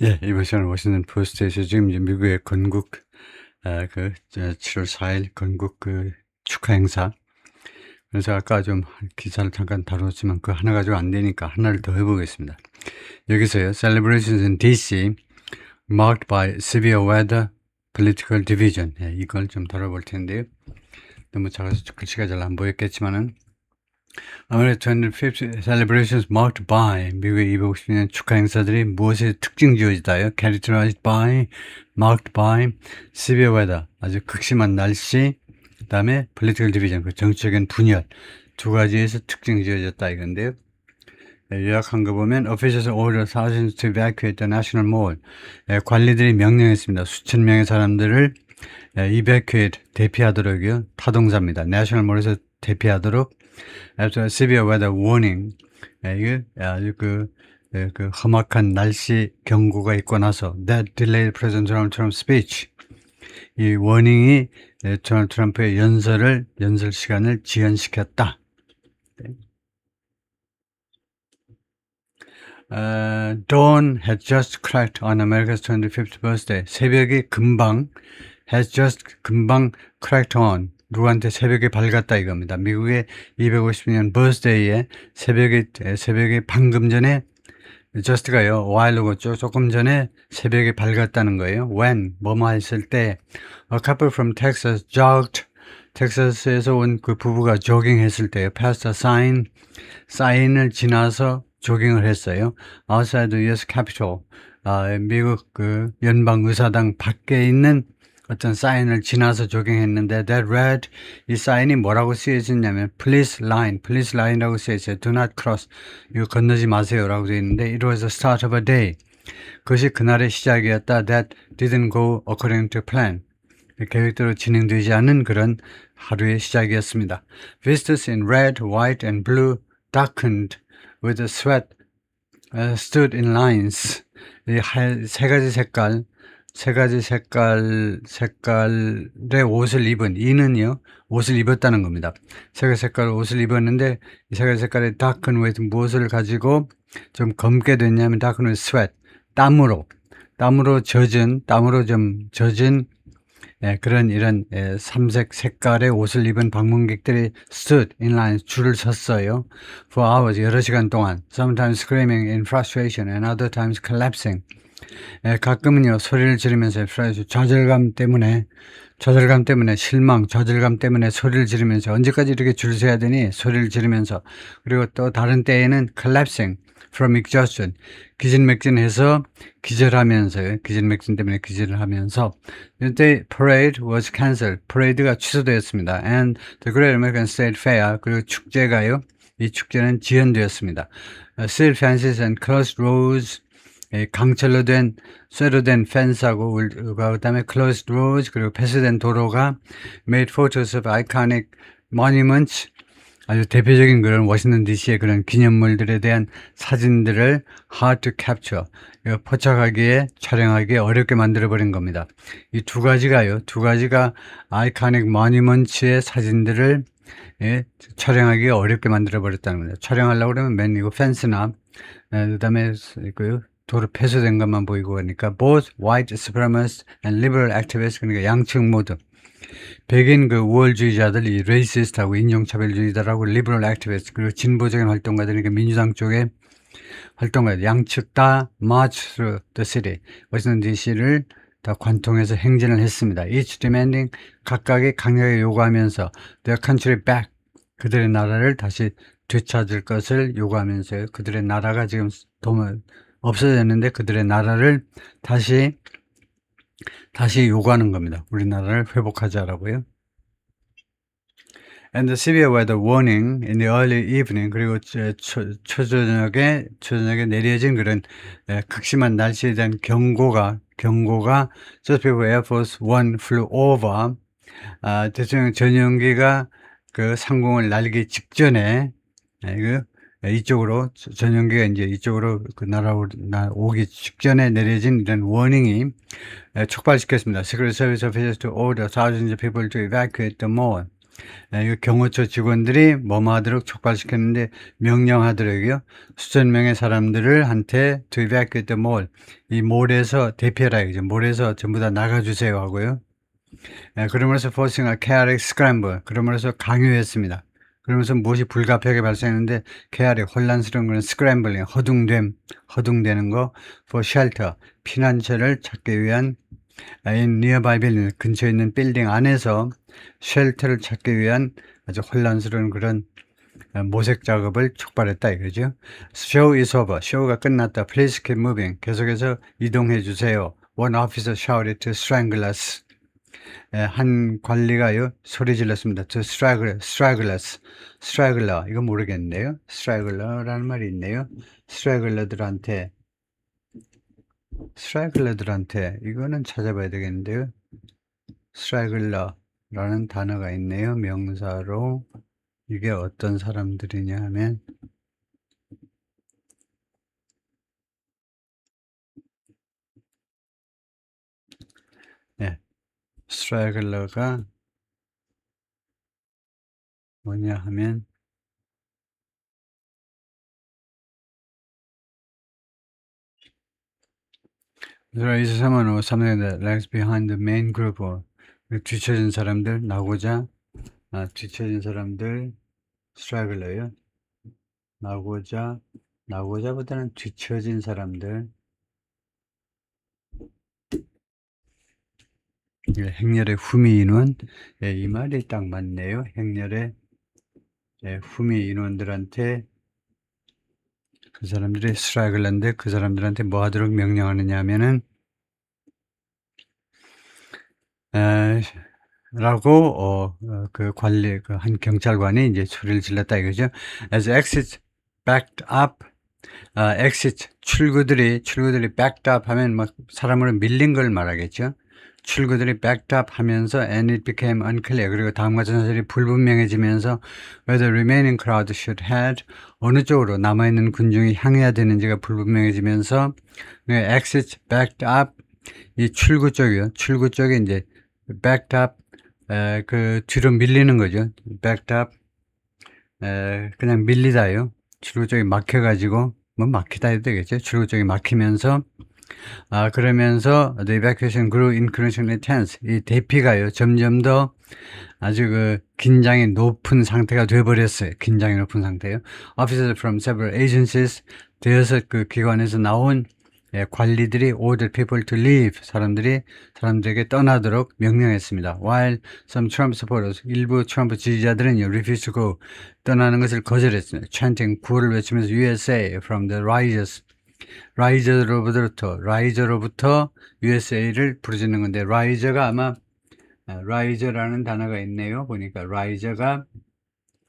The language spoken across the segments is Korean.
예, 이번 시간 워싱턴 포스트에서 지금 이제 미국의 건국, 7월 4일 건국 축하 행사. 그래서 아까 좀 기사를 잠깐 다뤘지만 그 하나 가지고 안 되니까 하나를 더 해보겠습니다. 여기서요, celebrations in DC marked by severe weather, political division. 예, 이걸 좀 다뤄볼 텐데요. 너무 작아서 글씨가 잘 안 보였겠지만은 아무래도 25th celebrations marked by 미국의 250년 축하 행사들이 무엇에 특징 지어지다요? characterized by, marked by, severe weather 아주 극심한 날씨, 그 다음에 political division 그 정치적인 분열 두 가지에서 특징 지어졌다 이건데요. 요약한 거 보면 officials ordered thousands to evacuate the national mall. 관리들이 명령했습니다. 수천 명의 사람들을 evacuate 대피하도록요. 타동사입니다. national mall에서 대피하도록 after severe weather warning. 이게 아주 그 험악한 날씨 경고가 있고 나서 that delayed President Donald Trump's speech. 이 워닝이 도널드 트럼프의 연설 시간을 지연시켰다. Dawn had just cracked on America's 25th birthday. 새벽이 금방 cracked on. 누구한테 새벽이 밝았다 이겁니다. 미국의 250년 birthday에 새벽이 방금 전에 just가요. while고 조금 전에 새벽이 밝았다는 거예요. when 뭐뭐 했을 때 a couple from Texas jogged. 텍사스에서 온 그 부부가 조깅했을 때요. passed a 사인을 지나서 조깅을 했어요. outside the U.S. Capitol. 미국 그 연방 의사당 밖에 있는 어떤 사인을 지나서 조깅했는데 that read 이 사인이 뭐라고 쓰여졌냐면 police line라고 쓰여있어요. do not cross 이거 건너지 마세요라고 되어 있는데 it was the start of a day. 그것이 그날의 시작이었다. that didn't go according to plan. 계획대로 진행되지 않은 그런 하루의 시작이었습니다. Visitors in red, white, and blue darkened with the sweat stood in lines. 이 세 가지 색깔의 옷을 입은 이는요 옷을 입었다는 겁니다. 세 가지 색깔 옷을 입었는데 이 세 가지 색깔의 darken with 무엇을 가지고 좀 검게 됐냐면 darken with sweat 땀으로 좀 젖은 이런 삼색 색깔의 옷을 입은 방문객들이 stood in line 줄을 섰어요. For hours 여러 시간 동안 sometimes screaming in frustration and other times collapsing. 가끔은요 소리를 지르면서 좌절감 때문에 실망, 좌절감 때문에 소리를 지르면서 언제까지 이렇게 줄 서야 되니 소리를 지르면서 그리고 또 다른 때에는 collapsing from exhaustion 기진맥진해서 기진맥진 때문에 기절을 하면서 이때 parade was cancelled parade가 취소되었습니다. and the Great American State Fair 그리고 축제가요 이 축제는 지연되었습니다. steel fences and closed roads 강철로 된 쇠로 된 펜스하고 그다음에 closed roads 그리고 폐쇄된 도로가 made photos of iconic monuments 아주 대표적인 그런 워싱턴 DC의 그런 기념물들에 대한 사진들을 hard to capture 포착하기에 촬영하기에 어렵게 만들어버린 겁니다. 이 두 가지가 iconic monuments의 사진들을 촬영하기 어렵게 만들어버렸다는 겁니다. 촬영하려고 그러면 맨 이거 펜스나 그다음에 도로 폐쇄된 것만 보이고 하니까 both white supremacists and liberal activists 그러니까 양측 모두 백인 우월주의자들 이 racist하고 인종차별주의자라고 liberal activists 그리고 진보적인 활동가들 그러니까 민주당 쪽의 활동가들 양측 다 march through the city 워싱턴 DC를 다 관통해서 행진을 했습니다. Each demanding 각각이 강하게 요구하면서 their country back 그들의 나라를 다시 되찾을 것을 요구하면서요. 그들의 나라가 지금 없어졌는데 그들의 나라를 다시 요구하는 겁니다. 우리나라를 회복하자라고요. And the severe weather warning in the early evening 그리고 초저녁에 내려진 그런 극심한 날씨에 대한 경고가 just before Air Force One flew over 대통령 전용기가 그 상공을 날기 직전에 이쪽으로 전용기가 이제 이쪽으로 오기 직전에 내려진 이런 워닝이 촉발시켰습니다. Secret Service officials to order thousands of people to evacuate the mall. 이 경호처 직원들이 뭐뭐 하도록 촉발시켰는데 명령하도록요. 수천 명의 사람들을 한테 to evacuate the mall. 이 몰에서 대피해라 이죠. 몰에서 전부 다 나가주세요 하고요. 그러면서 forcing a chaotic scramble. 그러면서 강요했습니다. 그러면서 무엇이 불가피하게 발생했는데 chaotic 혼란스러운 그런 scrambling 허둥대는 거 for shelter 피난처를 찾기 위한 in nearby building 근처에 있는 빌딩 안에서 쉘터를 찾기 위한 아주 혼란스러운 그런 모색 작업을 촉발했다 이거죠. Show is over. 쇼가 끝났다. Please keep moving. 계속해서 이동해 주세요. One officer shouted to strangle us. 한 관리가요 소리 질렀습니다. To strangle us. straggler 이거 모르겠는데요. straggler라는 말이 있네요. straggler들한테 이거는 찾아봐야 되겠는데요. straggler라는 단어가 있네요. 명사로. 이게 어떤 사람들이냐 하면 straggler가 뭐냐 하면 there is someone or something that lags behind the main group or 뒤처진 사람들 뒤처진 사람들 straggler요. 나고자보다는 뒤처진 사람들. 행렬의 후미 인원. 이 말이 딱 맞네요. 행렬의 후미 인원들한테 그 사람들이 straggler인데 그 사람들한테 뭐 하도록 명령하느냐 하면은 라고 그 관리 한 경찰관이 이제 소리를 질렀다 이거죠. As exits backed up, exit 출구들이 backed up 하면 막 사람으로 밀린 걸 말하겠죠. 출구들이 backed up 하면서 and it became unclear. 그리고 다음과 같은 사실이 불분명해지면서 whether remaining crowd should head 어느 쪽으로 남아있는 군중이 향해야 되는지가 불분명해지면서 exit backed up 이 출구 쪽이요. 출구 쪽에 이제 backed up 그 뒤로 밀리는 거죠. backed up 그냥 밀리다요. 출구 쪽이 막혀가지고 뭐 막히다 해도 되겠죠. 출구 쪽이 막히면서 그러면서 the evacuation grew increasingly tense. 이 대피가요. 점점 더 아주 그 긴장이 높은 상태가 돼버렸어요. 긴장이 높은 상태요. Officers from several agencies 대여섯 그 기관에서 나온 관리들이 ordered people to leave. 사람들에게 떠나도록 명령했습니다. While some Trump supporters, 일부 트럼프 지지자들은 refused to go, 떠나는 것을 거절했습니다. chanting 구호를 외치면서 USA from the rioters. 라이저로부터 USA를 부르짖는 건데 라이저가 아마 라이저라는 단어가 있네요. 보니까 라이저가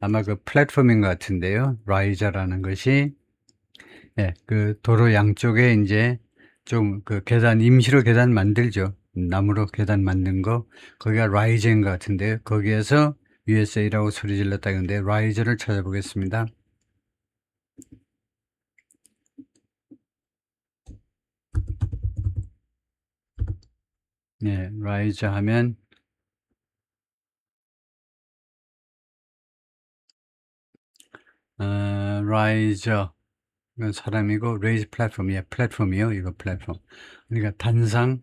아마 그 플랫폼인 것 같은데요. 라이저라는 것이 그 도로 양쪽에 이제 좀 그 계단 임시로 계단 만들죠. 나무로 계단 만든 거 거기가 라이저인 것 같은데요. 거기에서 USA라고 소리 질렀다 근데 라이저를 찾아보겠습니다. 라이저 하면 라이저 이건 사람이고 raise platform 플랫폼이요. 이거 플랫폼. 그러니까 단상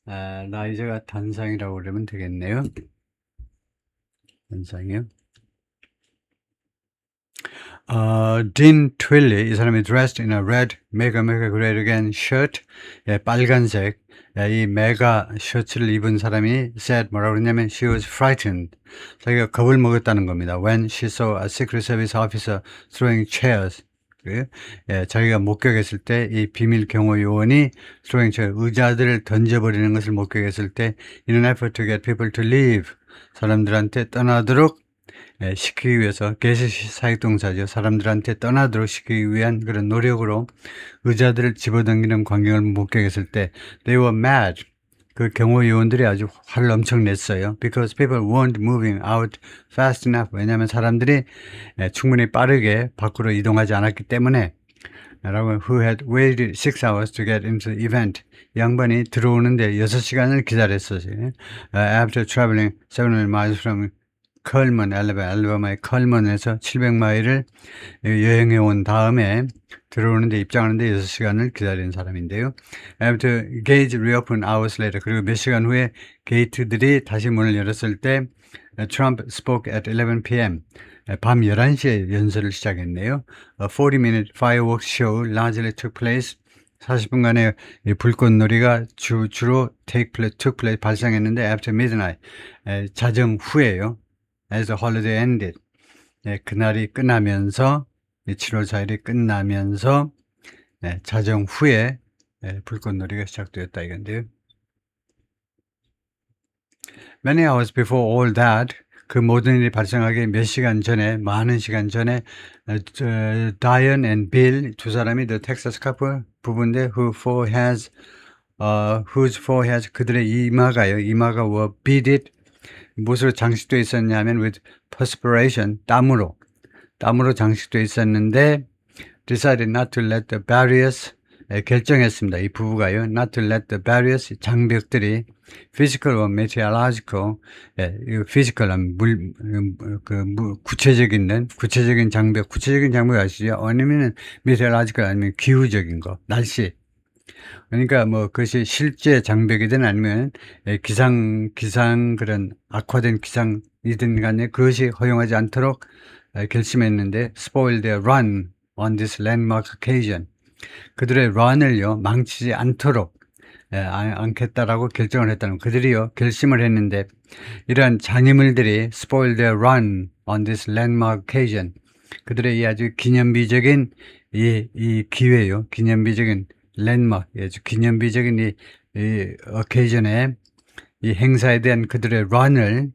라이저가 단상이라고 그러면 되겠네요. 단상이요. 딘 트윌리 이 사람이 dressed in a red mega great again shirt 빨간색 이 메가 셔츠를 입은 사람이 said 뭐라고 그러냐면 she was frightened 자기가 겁을 먹었다는 겁니다. when she saw a secret service officer throwing chairs 자기가 목격했을 때 이 비밀 경호 요원이 throwing chair 의자들을 던져버리는 것을 목격했을 때 in an effort to get people to leave 사람들한테 떠나도록 시키기 위해서 게시 사역동사죠. 사람들한테 떠나도록 시키기 위한 그런 노력으로 의자들을 집어당기는 광경을 목격했을 때 they were mad. 그 경호 요원들이 아주 화를 엄청 냈어요. Because people weren't moving out fast enough. 왜냐하면 사람들이 충분히 빠르게 밖으로 이동하지 않았기 때문에 여러분 who had waited 6 hours to get into the event. 양반이 들어오는데 6시간을 기다렸어요. After traveling 700 miles from 컬먼, 알라바마의 컬먼에서 700마일을 여행해 온 다음에 들어오는데 입장하는데 6시간을 기다린 사람인데요. After gate reopened hours later, 그리고 몇 시간 후에 게이트들이 다시 문을 열었을 때 Trump spoke at 11 p.m. 밤 11시에 연설을 시작했네요. A 40-minute fireworks show largely took place. 40분간의 불꽃놀이가 주로 took place 발생했는데 after midnight, 자정 후에요. As the holiday ended. 그날이 끝나면서 7월 4일이 끝나면서 자정 후에 불꽃놀이가 시작되었다 이건데요. Many hours before all that, 그 모든 일이 발생하기 몇 시간 전에, 많은 시간 전에 Diane and Bill 두 사람이 the Texas couple 부부인데 whose foreheads 그들의 이마가 were beaded, 무엇으로 장식되어 있었냐면 with perspiration, 땀으로 장식되어 있었는데 decided not to let the barriers, 결정했습니다. 이 부부가요, not to let the barriers, 장벽들이 physical or meteorological, physical은 구체적인 장벽 아시죠? 아니면 meteorological 아니면 기후적인 거, 날씨. 그러니까 뭐 그것이 실제 장벽이든 아니면 기상 그런 악화된 기상이든 간에 그것이 허용하지 않도록 결심했는데 spoil their run on this landmark occasion. 그들의 run을요 망치지 않도록 않겠다라고 결정을 했다는 그들이요 결심을 했는데 이러한 장애물들이 spoil their run on this landmark occasion. 그들의 이 아주 기념비적인 이 기회요 기념비적인 랜드마크, 아주 기념비적인 이 occasion에 이 행사에 대한 그들의 run을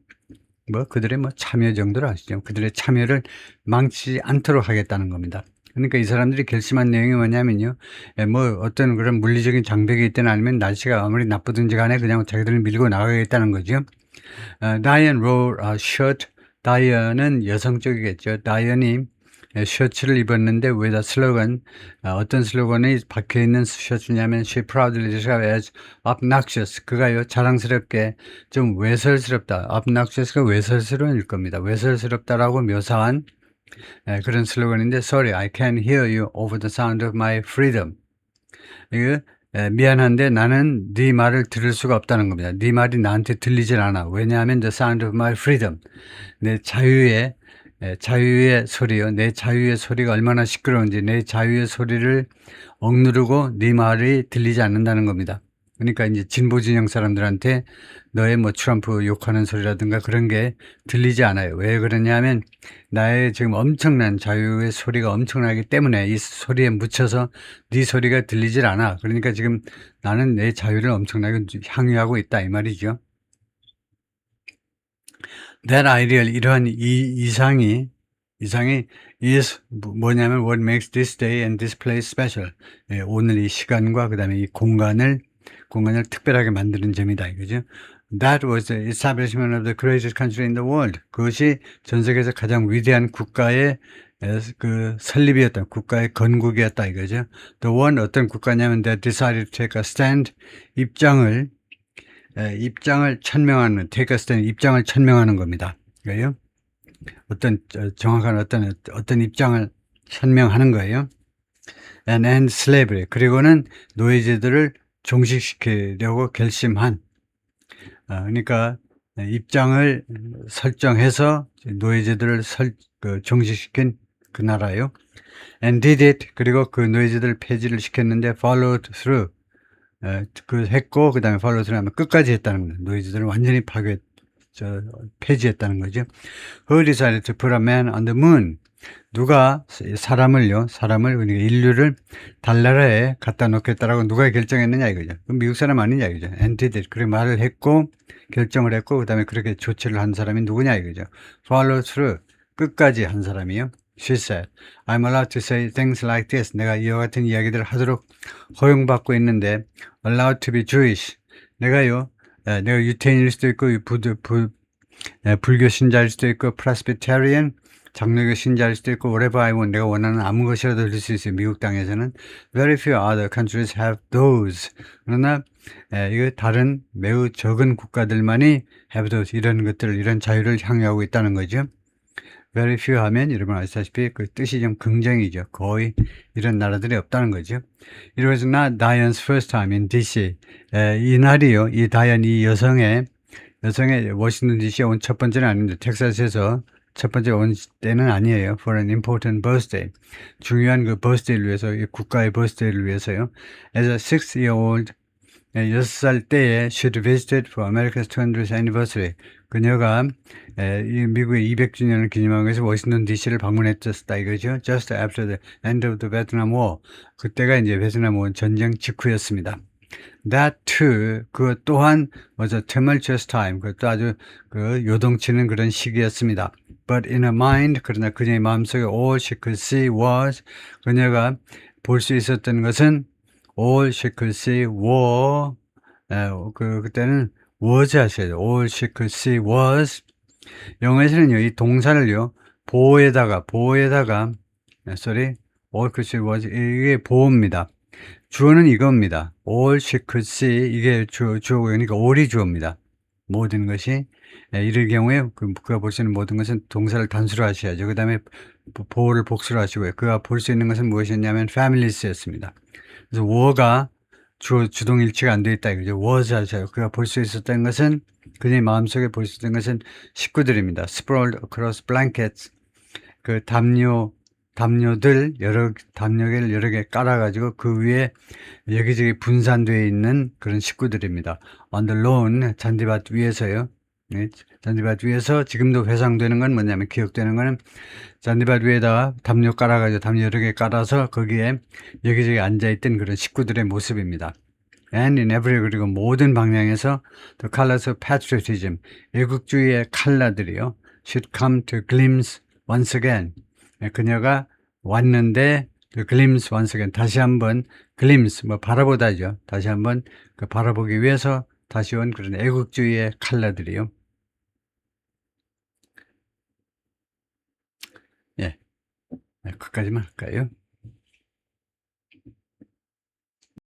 그들의 참여 정도로 아시죠? 그들의 참여를 망치지 않도록 하겠다는 겁니다. 그러니까 이 사람들이 결심한 내용이 뭐냐면요. 어떤 그런 물리적인 장벽이 있든 아니면 날씨가 아무리 나쁘든지 간에 그냥 자기들을 밀고 나가겠다는 거죠. Diane wore a shirt. 다이언은 여성적이겠죠. 다이언이 셔츠를 입었는데 with a slogan, 어떤 슬로건이 박혀있는 셔츠냐면 she proudly described as obnoxious. 그가요 자랑스럽게 좀 외설스럽다. obnoxious가 외설스러운일 겁니다. 외설스럽다라고 묘사한 그런 슬로건인데 sorry, I can't hear you over the sound of my freedom. 이거 미안한데 나는 네 말을 들을 수가 없다는 겁니다. 네 말이 나한테 들리질 않아. 왜냐하면 the sound of my freedom. 내 자유의 소리요. 내 자유의 소리가 얼마나 시끄러운지 내 자유의 소리를 억누르고 네 말이 들리지 않는다는 겁니다. 그러니까 이제 진보 진영 사람들한테 너의 트럼프 욕하는 소리라든가 그런 게 들리지 않아요. 왜 그러냐면 나의 지금 엄청난 자유의 소리가 엄청나기 때문에 이 소리에 묻혀서 네 소리가 들리질 않아. 그러니까 지금 나는 내 자유를 엄청나게 향유하고 있다 이 말이죠. That ideal, 이러한 이상이 is 뭐냐면 what makes this day and this place special. 오늘 이 시간과 그 다음에 이 공간을 특별하게 만드는 점이다 이거죠. That was the establishment of the greatest country in the world. 그것이 전 세계에서 가장 위대한 국가의 설립이었다. 국가의 건국이었다 이거죠. The one, 어떤 국가냐면 that decided to take a stand, 입장을 천명하는, take a stand, 입장을 천명하는 겁니다. 그래요? 정확한 어떤 입장을 천명하는 거예요. And end slavery. 그리고는 노예제도를 종식시키려고 결심한, 그러니까 입장을 설정해서 노예제도를 종식시킨 그 나라예요. And did it. 그리고 그 노예제도를 폐지를 시켰는데 followed through. 했고 그 다음에 follow through 하면 끝까지 했다는 거예요. 노예제도를 완전히 폐지했다는 거죠. Who decided to put a man on the moon? 누가 사람을 그러니까 인류를 달나라에 갖다 놓겠다라고 누가 결정했느냐 이거죠. 그럼 미국 사람 아니냐 이거죠. And did it. 그렇게 말을 했고 결정을 했고 그 다음에 그렇게 조치를 한 사람이 누구냐 이거죠. Follow through. 끝까지 한 사람이요. She said, I'm allowed to say things like this. 내가 이와 같은 이야기들을 하도록 허용받고 있는데 allowed to be Jewish. 내가 유태인일 수도 있고 불교 신자일 수도 있고 Presbyterian 장로교 신자일 수도 있고 whatever I want 내가 원하는 아무 것이라도 될 수 있어요. 미국 땅에서는 very few other countries have those. 그러나 이거 다른 매우 적은 국가들만이 have those 이런 것들을 이런 자유를 향유하고 있다는 거죠. very few 하면 여러분 아시다시피 그 뜻이 좀 긍정이죠. 거의 이런 나라들이 없다는 거죠. It was not Diane's first time in DC. 이 날이요. 이 다이언 이 여성의 워싱턴 DC에 온 첫 번째는 아닙니다. 텍사스에서 첫 번째 온 때는 아니에요. For an important birthday. 중요한 그 birthday를 위해서, 이 국가의 birthday를 위해서요. As a 6-year-old, 6살 때에 she'd visited for America's 200th anniversary. 그녀가 이 미국의 200주년을 기념하기 위해서 워싱턴 DC를 방문했었다 이거죠. Just after the end of the Vietnam War. 그때가 이제 베트남 전쟁 직후였습니다. That too, 그 또한 was a tumultuous time. 그것도 아주 그 요동치는 그런 시기였습니다. But in her mind, 그러나 그녀의 마음속에 all she could see was, 그녀가 볼 수 있었던 것은 all she could see were, 그때는 was 하셔야 돼요. all she could see was, 영어에서는요, 이 동사를요, 보호에다가, sorry, all could see was, 이게 보호입니다. 주어는 이겁니다. all she could see, 이게 주어고, 그러니까 all이 주어입니다. 모든 것이. 이럴 경우에 그가 볼 수 있는 모든 것은 동사를 단수로 하셔야죠. 그 다음에 보호를 복수로 하시고요. 그가 볼 수 있는 것은 무엇이었냐면 families였습니다. 그래서 were가 주동일치가 안 되어 있다 이거죠. was 하셔요. 그가 볼 수 있었던 것은, 그녀의 마음속에 볼 수 있었던 것은 식구들입니다. sprawled across blankets, 그 담요들 담요개를 여러 개 깔아가지고 그 위에 여기저기 분산되어 있는 그런 식구들입니다. On the lawn, 잔디밭 위에서요. 네, 잔디밭 위에서 지금도 회상되는 건 뭐냐면, 기억되는 거는 잔디밭 위에다가 담요 깔아가지고 담요 여러 개 깔아서 거기에 여기저기 앉아있던 그런 식구들의 모습입니다. And in every, 그리고 모든 방향에서 the colors of patriotism, 애국주의의 컬러들이요, should come to glimpse once again. 그녀가 왔는데 그 glimpse once again, 다시 한번 glimpse, 바라보다죠. 다시 한번 그 바라보기 위해서 다시 온 그런 애국주의의 컬러들이요. 예, 거기까지만 할까요?